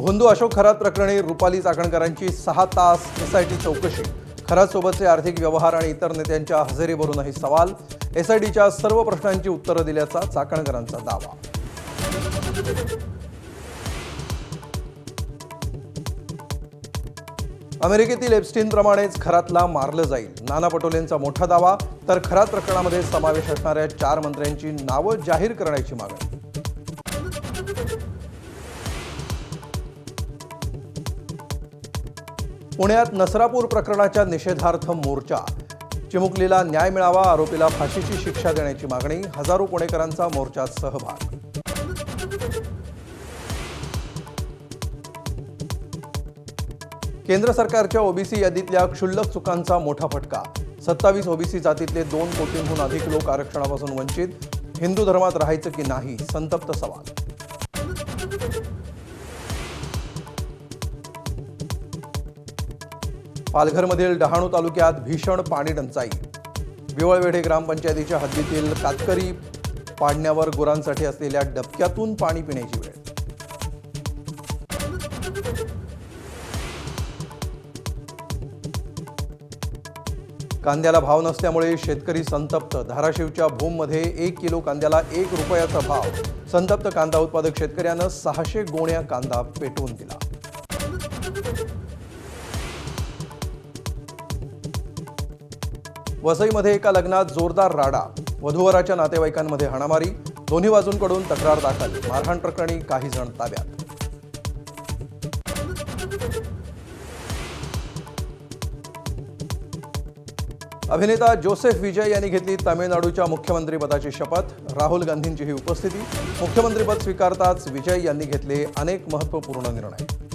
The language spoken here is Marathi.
भोंदू अशोक खरात प्रकरणी रुपाली चाकणकरांची 6 तास एसआयटी चौकशी। खरातसोबतचे आर्थिक व्यवहार आणि इतर नेत्यांच्या हजेरीवरूनही सवाल। एसआयटीच्या सर्व प्रश्नांची उत्तरं दिल्याचा चाकणकरांचा दावा। अमेरिकेतील एप्स्टीनप्रमाणेच खरातला मारलं जाईल, नाना पटोलेंचा मोठा दावा। तर खरात प्रकरणामध्ये समावेश असणाऱ्या 4 मंत्र्यांची नावं जाहीर करण्याची मागणी। पुण्यात नसरापूर प्रकरणाच्या निषेधार्थ मोर्चा। चिमुकलीला न्याय मिळावा, आरोपीला फाशीची शिक्षा देण्याची मागणी। हजारो पुणेकरांचा मोर्चात सहभाग। केंद्र सरकारच्या ओबीसी यादीतल्या क्षुल्लक चुकांचा मोठा फटका। 27 ओबीसी जातीतले 2 कोटींहून अधिक लोक आरक्षणापासून वंचित। हिंदू धर्मात राहायचं की नाही, संतप्त सवाल। पालघरमधील डहाणू तालुक्यात भीषण पाणी टंचाई। विवळवेढे ग्रामपंचायतीच्या हद्दीतील कातकरी पाडण्यावर गुरांसाठी असलेल्या डबक्यातून पाणी पिण्याची वेळ। कांद्याला भाव नसल्यामुळे शेतकरी संतप्त। धाराशिवच्या भूममध्ये 1 किलो कांद्याला 1 रुपयाचा भाव। संतप्त कांदा उत्पादक शेतकऱ्यानं 600 गोण्या कांदा पेटवून दिला। वसईमध्ये एका लग्नात जोरदार राडा। वधूवराच्या नातेवाईकांमध्ये हाणामारी। दोन्ही बाजूंकडून तक्रार दाखल। मारहाण प्रकरणी काही जण ताब्यात। अभिनेता जोसेफ विजय यांनी घेतली तामिळनाडूच्या मुख्यमंत्रीपदाची शपथ। राहुल गांधींचीही उपस्थिती। मुख्यमंत्रीपद स्वीकारताच विजय यांनी घेतले अनेक महत्त्वपूर्ण निर्णय।